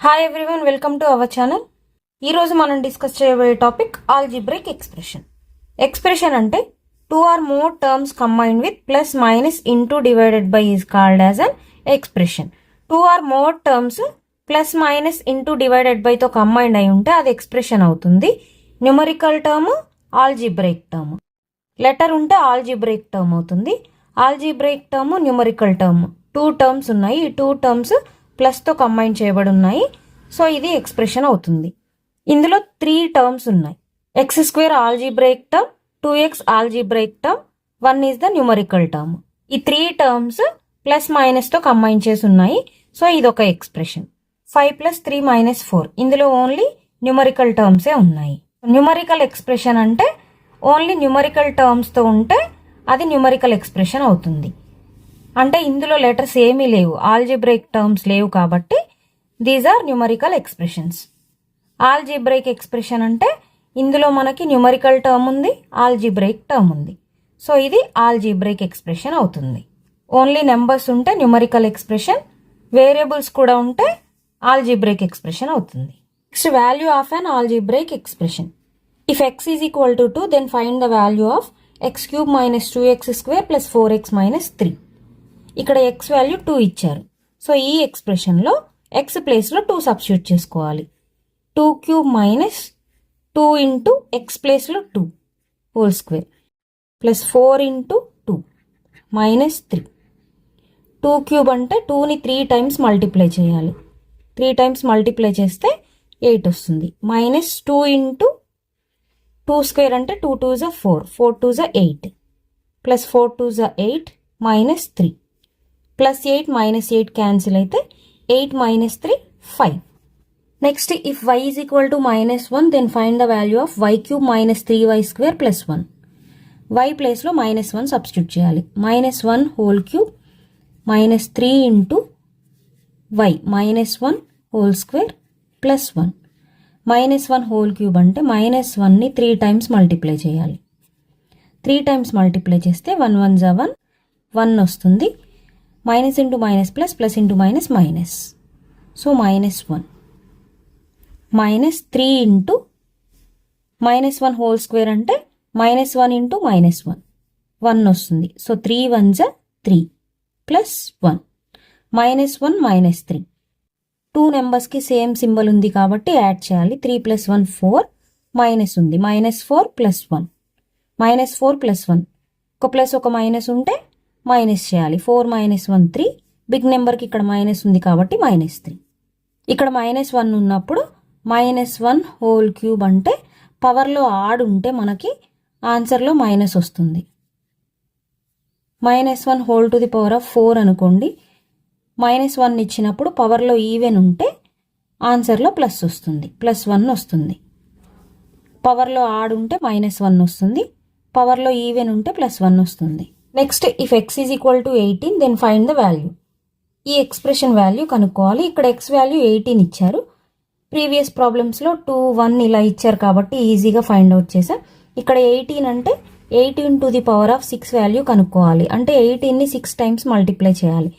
Hi everyone, welcome to our channel. ఈరోజు మనం discuss చేయబోయే టాపిక్ ఆల్జీబ్రైక్ ఎక్స్ప్రెషన్. ఎక్స్ప్రెషన్ అంటే two or more terms combined with plus minus into divided by is called as an expression. Two or more terms plus minus into divided బైతో combined అయి ఉంటే అది expression అవుతుంది. Numerical term, algebraic term. Letter ఉంటే algebraic term అవుతుంది. Algebraic term, numerical term, two terms ఉన్నాయి. ఈ two terms ప్లస్తో combine చేయబడి ఉన్నాయి. సో ఇది ఎక్స్ప్రెషన్ అవుతుంది. ఇందులో 3 టర్మ్స్ ఉన్నాయి. X square algebraic term, 2x algebraic term, 1 is the numerical term. ఈ 3 టర్మ్స్ ప్లస్ మైనస్తో కంబైన్ చేసి ఉన్నాయి. సో ఇది ఒక ఎక్స్ప్రెషన్. 5 + 3 - 4 ఇందులో ఓన్లీ న్యూమరికల్ టర్మ్సే ఉన్నాయి. న్యూమరికల్ ఎక్స్ప్రెషన్ అంటే ఓన్లీ న్యూమరికల్ టర్మ్స్తో ఉంటే అది న్యూమరికల్ ఎక్స్ప్రెషన్ అవుతుంది. అంటే ఇందులో లెటర్స్ ఏమీ లేవు, ఆల్జీబ్రైక్ టర్మ్స్ లేవు కాబట్టి these are numerical expressions. Algebraic expression అంటే ఇందులో మనకి న్యూమరికల్ టర్మ్ ఉంది, ఆల్జీబ్రైక్ టర్మ్ ఉంది. సో ఇది ఆల్జీబ్రైక్ ఎక్స్ప్రెషన్ అవుతుంది. ఓన్లీ నెంబర్స్ ఉంటే న్యూమరికల్ ఎక్స్ప్రెషన్, వేరియబుల్స్ కూడా ఉంటే ఆల్జీబ్రైక్ ఎక్స్ప్రెషన్ అవుతుంది. Next, value of an algebraic expression. If x is equal to 2 then find the value of x³ - 2x² + 4x - 3. ఇక్కడ x value 2 ఇచ్చారు. So ఈ ఎక్స్ప్రెషన్లో x ప్లేస్లో 2 substitute చేసుకోవాలి. 2³ - 2 into x ప్లేస్లో 2 whole square plus 4 into 2 -3. 2³ అంటే 2ని 3 times multiply చేయాలి. 3 times multiply చేస్తే 8 వస్తుంది. -2 ఇంటూ 2 స్క్వేర్ అంటే 2 2 = 4, 4 2 = 8 ప్లస్ 4 2 = 8 -3 ప్లస్ 8 -8 క్యాన్సిల్ అయితే 8 - 3 5. Next, if y is equal to -1 then find the value of y³ - 3y² + 1. y ప్లేస్లో -1 సబ్స్టిట్యూట్ చేయాలి. -1 whole cube -3 into y -1 whole square plus 1. -1 whole cube అంటే -1ని 3 times multiply చేయాలి. 3 times multiply చేస్తే 1 1 = 1, 1 వస్తుంది. Minus into minus plus, plus into minus minus. So -1 -3 into -1 whole square అంటే -1 into -1, 1 వస్తుంది. So 3 1 = 3 plus 1 -1 -3. 2 నెంబర్స్కి సేమ్ సింబల్ ఉంది కాబట్టి యాడ్ చేయాలి. 3 + 1 4, మైనస్ ఉంది. -4 + 1, -4 + 1, ఒక ప్లస్ ఒక మైనస్ ఉంటే మైనస్ చేయాలి. 4 - 1 3, బిగ్ నెంబర్కి ఇక్కడ మైనస్ ఉంది కాబట్టి -3. ఇక్కడ -1 ఉన్నప్పుడు -1 హోల్ క్యూబ్ అంటే పవర్లో ఆడ్ ఉంటే మనకి ఆన్సర్లో మైనస్ వస్తుంది. -1 whole to the power of 4 అనుకోండి. -1 ఇచ్చినప్పుడు పవర్లో ఈవెన్ ఉంటే ఆన్సర్లో ప్లస్ వస్తుంది, +1 వస్తుంది. పవర్లో ఆడ్ ఉంటే -1 వస్తుంది, పవర్లో ఈవెన్ ఉంటే +1 వస్తుంది. Next, if x is equal to 18 then find the value. ఈ ఎక్స్ప్రెషన్ వాల్యూ కనుక్కోవాలి. ఇక్కడ x వాల్యూ 18 ఇచ్చారు. ప్రీవియస్ ప్రాబ్లమ్స్లో 2 1 ఇలా ఇచ్చారు కాబట్టి ఈజీగా ఫైండ్ అవుట్ చేసాం. ఇక్కడ 18 అంటే 18 to the power of 6 value కనుక్కోవాలి. అంటే 18ని 6 టైమ్స్ మల్టిప్లై చేయాలి.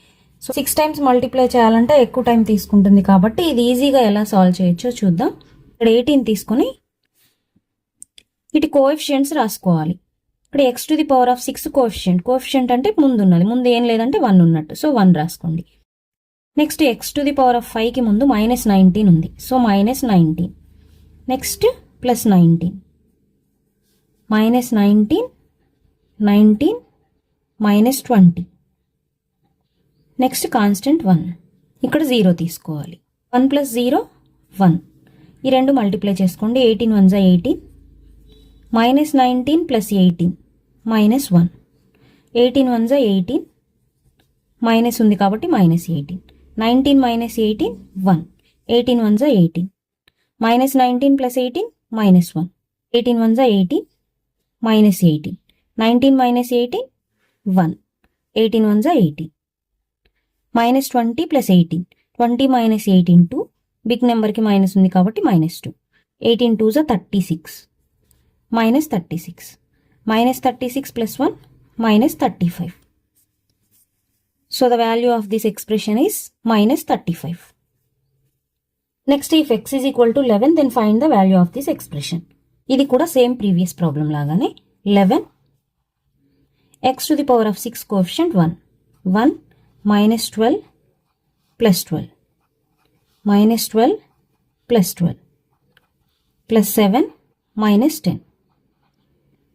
సో 6 టైమ్స్ మల్టిప్లై చేయాలంటే ఎక్కువ టైం తీసుకుంటుంది కాబట్టి ఇది ఈజీగా ఎలా సాల్వ్ చేయొచ్చో చూద్దాం. ఇక్కడ 18 తీసుకొని ఇటు కోఎఫిషియంట్స్ రాసుకోవాలి. ఇక్కడ x to the power of 6 coefficient అంటే ముందు ఉన్నది, ముందు ఏం లేదంటే 1 ఉన్నట్టు. సో 1 రాసుకోండి. Next, x to the power of 5కి ముందు -19 ఉంది. సో -19. నెక్స్ట్ +19, -19 19 -20. Next constant 1. ఇక్కడ 0 తీసుకోవాలి. 1 + 0 1. ఈ రెండు మల్టిప్లై చేసుకోండి. 18 1 = 18, -19 + 18 -1. 18 1 = 18, మైనస్ ఉంది కాబట్టి -18. 19 - 18 1. 18 1 = 18, -19 + 18 -1. 18 1 = 18, -18. 19 - 18 1. 18 1 = 18. -20 + 18, 20 - 18 2. బిగ్ నెంబర్కి మైనస్ ఉంది కాబట్టి -2. 18 2 = 36, -36. -36 + 1 -35. So the value of this expression is -35. Next if x is equal to 11 then find the value of this expression. ఇది కూడా సేమ్ ప్రీవియస్ ప్రాబ్లం లాగానే 11 x to the power of 6 coefficient 1 minus 12 plus 12 minus 12 plus 12 plus 7 minus 10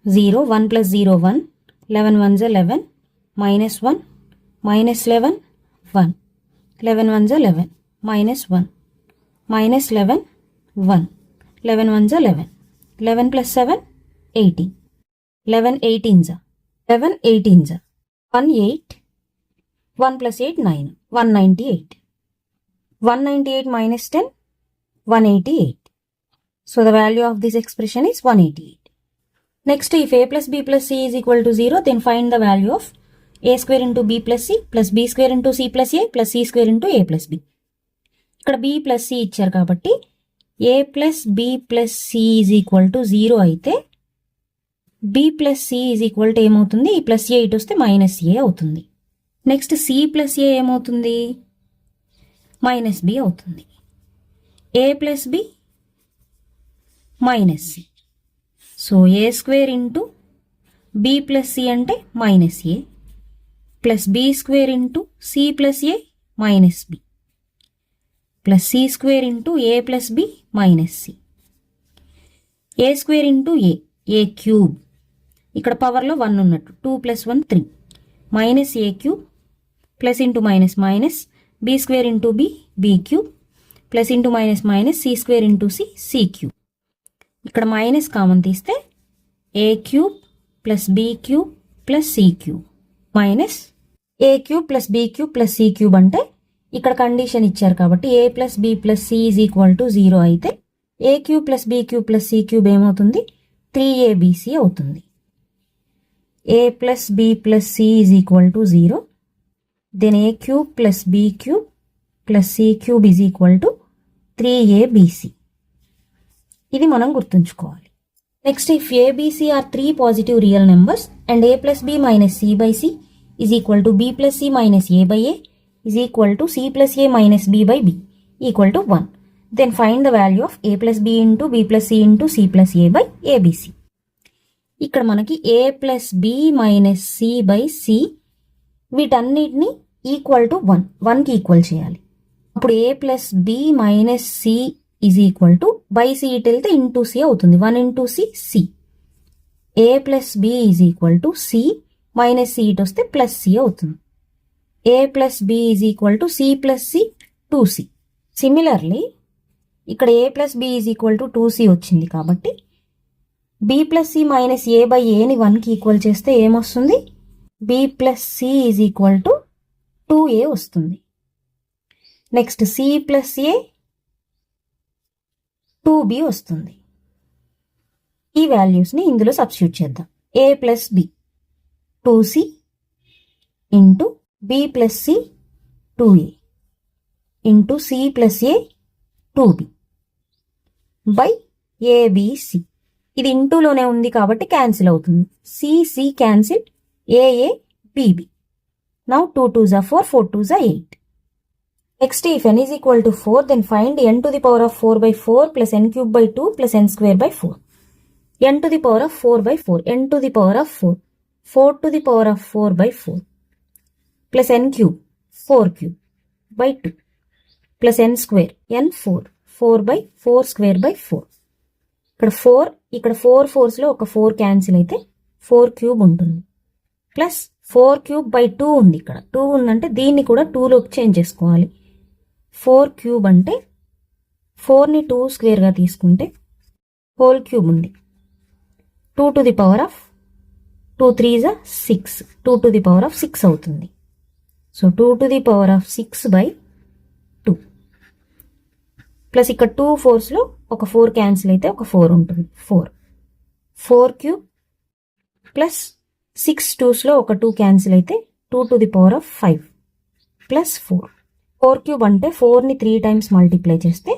0 1 plus 0 1 11 ones 11 minus 1 minus 11 1 11 ones 11 minus 1 minus 11 1 11 ones 11 11 plus 7 18 11 18s 11 18s 1 8 1 plus 8 9 198 198 minus 10 188. So the value of this expression is 188. Next, if a plus b plus c is equal to 0, then find the value of a square into b plus c plus b square into c plus a plus c square into a plus b. ఇక్కడ b plus c ఇచ్చారు కాబట్టి a plus b plus c is equal to 0 అయితే b plus c is equal to ఏమవుతుంది? ఈ plus a ఇటు వస్తే minus a అవుతుంది. Next c plus a ఏమవుతుంది? మైనస్ b అవుతుంది. a plus b minus c. So a square into b plus c అంటే minus a plus b square into c plus a minus b plus c square into a plus b minus c. a square into a cube, ఇక్కడ పవర్లో 1 ఉన్నట్టు 2 plus 1 3 minus a cube plus into minus minus b square into b cube plus into minus minus c square into c cube. ఇక్కడ minus common తీస్తే a cube plus b cube plus c cube minus a cube plus b cube plus c cube అంటే ఇక్కడ condition ఇచ్చారు కాబట్టి a plus b plus c is equal to 0 అయితే a cube plus b cube plus c cube ఏమవుతుంది? 3abc అవుతుంది. a plus b plus c is equal to 0 then a cube plus b cube plus c cube is equal to 3abc. ఇది మనం గుర్తుంచుకోవాలి. Next if abc are 3 positive real numbers and a plus b minus c by c is equal to b plus c minus a by a is equal to c plus a minus b by b equal to 1. Then find the value of a plus b into b plus c into c plus a by abc. ఇక్కడ మనకి a plus b minus c by c వీటన్నిటిని equal to 1కి equal చేయాలి. అప్పుడు a plus b minus c is equal to buy c ఇటు వెళ్తే into c అవుతుంది. 1 into c a plus b is equal to c minus c ఇటు వస్తే plus c అవుతుంది. a plus b is equal to c plus c 2c. Similarly ఇక్కడ a plus b is equal to 2c వచ్చింది కాబట్టి b plus c minus a by aని 1కి equal చేస్తే ఏమొస్తుంది? b plus c is equal to 2a వస్తుంది. Next c plus a 2b వస్తుంది. ఈ వాల్యూస్ని ఇందులో సబ్స్టిట్యూట్ చేద్దాం. a plus b 2c into b plus c 2a into c plus a 2b by abc. ఇది ఇంటూలోనే ఉంది కాబట్టి క్యాన్సిల్ అవుతుంది. c cancel, a bb. Now 2 2s are 4, 4 2s are 8. Next, if n is equal to 4, then find n to the power of 4 by 4 plus n cube by 2 plus n square by 4. n to the power of 4 by 4, n to the power of 4, 4 to the power of 4 by 4 plus n cube, 4 cube by 2 plus n square, n 4, 4 by 4 square by 4. ఇక్కడ 4 4s లో ఒక 4 cancel అయితే 4 cube ఉంటుంది. Plus 4 cube by 2 ఉంది. ఇక్కడ 2 ఉందంటే దీన్ని కూడా 2లోకి చేంజ్ చేసుకోవాలి. 4 క్యూబ్ అంటే 4ని 2 స్క్వేర్గా తీసుకుంటే హోల్ క్యూబ్ ఉంది. 2 to the power of 2 3s are 6, 2 to the power of 6 అవుతుంది. So 2 to the power of 6 by 2 plus ఇక్కడ 2 4స్లో ఒక 4 క్యాన్సిల్ అయితే ఒక 4 ఉంటుంది. 4 క్యూబ్ ప్లస్ 6 2స్లో ఒక 2 క్యాన్సిల్ అయితే 2 to the power of 5 plus 4 cube అంటే 4ని 3 టైమ్స్ మల్టిప్లై చేస్తే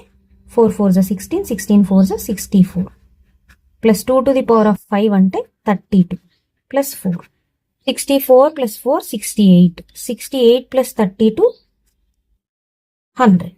4 4s are 16, 16 4s are 64 plus 2 to the power of 5 అంటే 32 ప్లస్ 4 64 ప్లస్ 4 68 68 ప్లస్ 32 100.